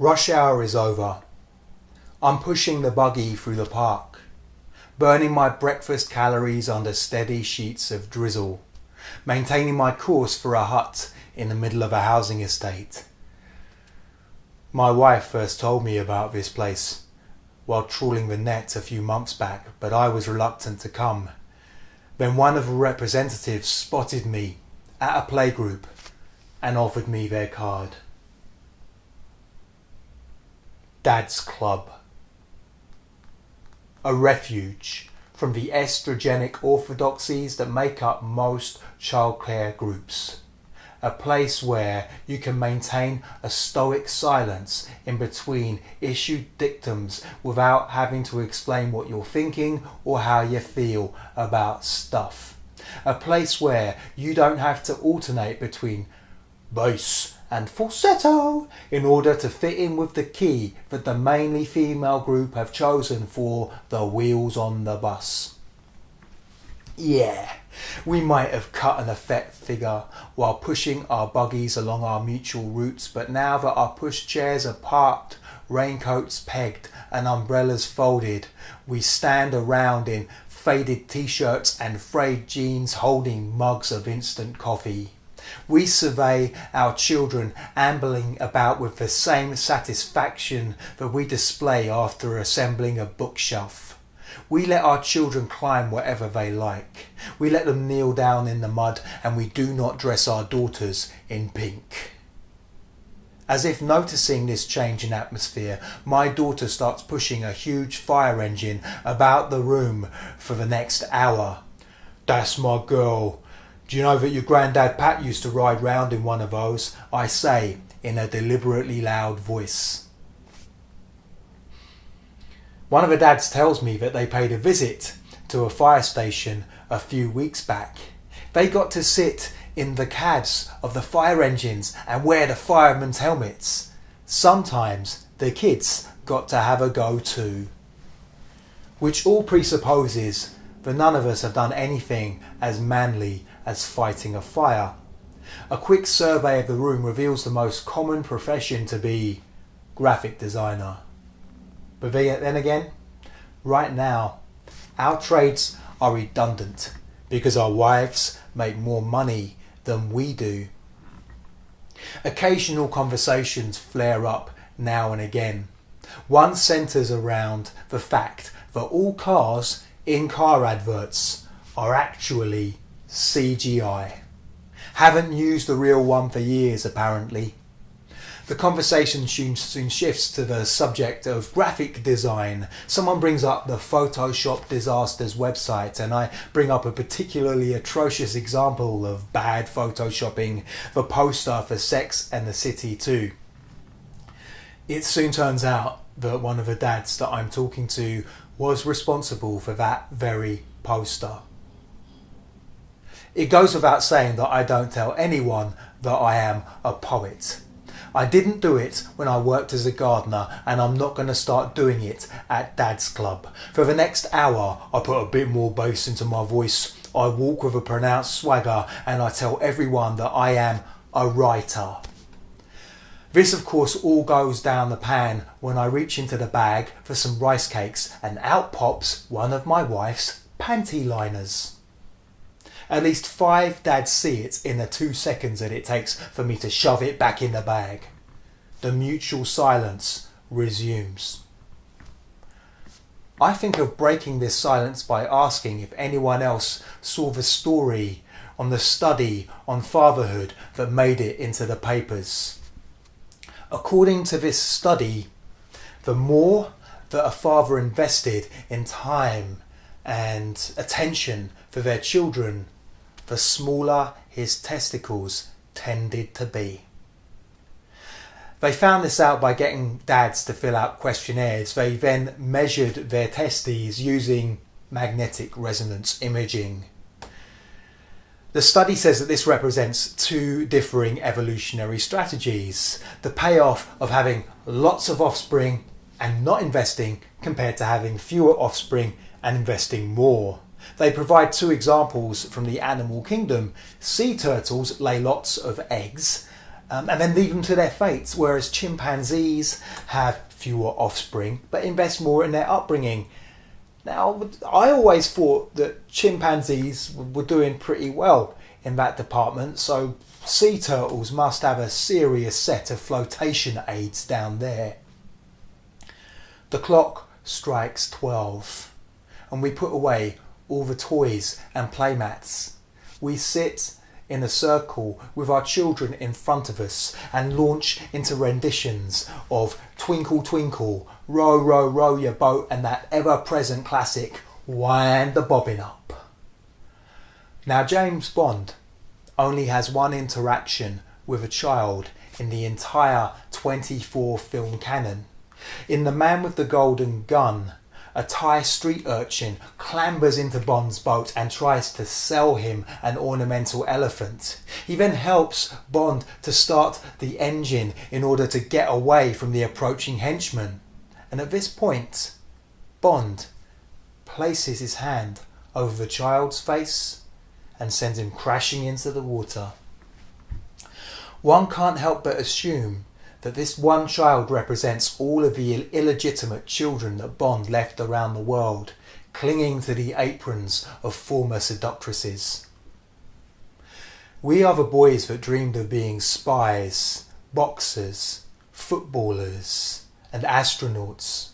Rush hour is over. I'm pushing the buggy through the park, burning my breakfast calories under steady sheets of drizzle, maintaining my course for a hut in the middle of a housing estate. My wife first told me about this place while trawling the net a few months back, but I was reluctant to come. Then one of the representatives spotted me at a playgroup and offered me their card. Dad's Club. A refuge from the estrogenic orthodoxies that make up most childcare groups. A place where you can maintain a stoic silence in between issued dictums without having to explain what you're thinking or how you feel about stuff. A place where you don't have to alternate between bass and falsetto in order to fit in with the key that the mainly female group have chosen for the wheels on the bus. Yeah, we might have cut an effect figure while pushing our buggies along our mutual routes, but now that our pushchairs are parked, raincoats pegged and umbrellas folded, we stand around in faded t-shirts and frayed jeans holding mugs of instant coffee. We survey our children ambling about with the same satisfaction that we display after assembling a bookshelf. We let our children climb wherever they like. We let them kneel down in the mud, and we do not dress our daughters in pink. As if noticing this change in atmosphere, my daughter starts pushing a huge fire engine about the room for the next hour. "That's my girl. Do you know that your granddad Pat used to ride round in one of those?" I say in a deliberately loud voice. One of the dads tells me that they paid a visit to a fire station a few weeks back. They got to sit in the cabs of the fire engines and wear the firemen's helmets. Sometimes the kids got to have a go too. Which all presupposes that none of us have done anything as manly as fighting a fire. A quick survey of the room reveals the most common profession to be graphic designer. But then again, right now, our trades are redundant because our wives make more money than we do. Occasional conversations flare up now and again. One centres around the fact that all cars in car adverts are actually CGI. Haven't used the real one for years, apparently. The conversation soon shifts to the subject of graphic design. Someone brings up the Photoshop Disasters website, and I bring up a particularly atrocious example of bad photoshopping, the poster for Sex and the City 2. It soon turns out that one of the dads that I'm talking to was responsible for that very poster. It goes without saying that I don't tell anyone that I am a poet. I didn't do it when I worked as a gardener, and I'm not going to start doing it at Dad's Club. For the next hour, I put a bit more bass into my voice, I walk with a pronounced swagger, and I tell everyone that I am a writer. This of course all goes down the pan when I reach into the bag for some rice cakes, and out pops one of my wife's panty liners. At least 5 dads see it in the 2 seconds that it takes for me to shove it back in the bag. The mutual silence resumes. I think of breaking this silence by asking if anyone else saw the story on the study on fatherhood that made it into the papers. According to this study, the more that a father invested in time and attention for their children, the smaller his testicles tended to be. They found this out by getting dads to fill out questionnaires. They then measured their testes using magnetic resonance imaging. The study says that this represents 2 differing evolutionary strategies. The payoff of having lots of offspring and not investing compared to having fewer offspring and investing more. They provide 2 examples from the animal kingdom. Sea turtles lay lots of eggs and then leave them to their fates, whereas chimpanzees have fewer offspring but invest more in their upbringing. Now, I always thought that chimpanzees were doing pretty well in that department, so sea turtles must have a serious set of flotation aids down there. The clock strikes 12, and we put away all the toys and playmats. We sit in a circle with our children in front of us and launch into renditions of Twinkle Twinkle, Row Row Row Your Boat, and that ever-present classic Wind the Bobbin Up. Now, James Bond only has one interaction with a child in the entire 24 film canon. In The Man with the Golden Gun, a Thai street urchin clambers into Bond's boat and tries to sell him an ornamental elephant. He then helps Bond to start the engine in order to get away from the approaching henchman. And at this point, Bond places his hand over the child's face and sends him crashing into the water. One can't help but assume that this one child represents all of the illegitimate children that Bond left around the world, clinging to the aprons of former seductresses. We are the boys that dreamed of being spies, boxers, footballers, and astronauts.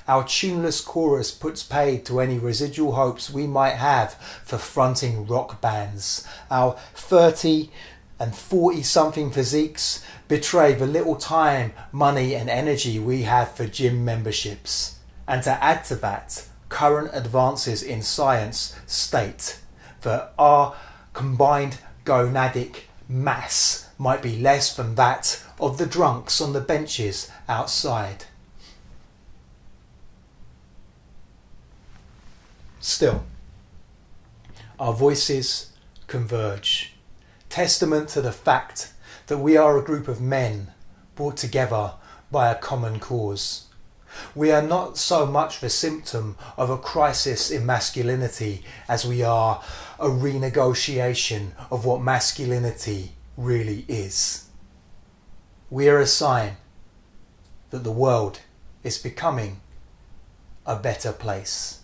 Our tuneless chorus puts paid to any residual hopes we might have for fronting rock bands. Our 30 and 40-something physiques betray the little time, money and energy we have for gym memberships. And to add to that, current advances in science state that our combined gonadic mass might be less than that of the drunks on the benches outside. Still, our voices converge, testament to the fact that we are a group of men brought together by a common cause. We are not so much the symptom of a crisis in masculinity as we are a renegotiation of what masculinity really is. We are a sign that the world is becoming a better place.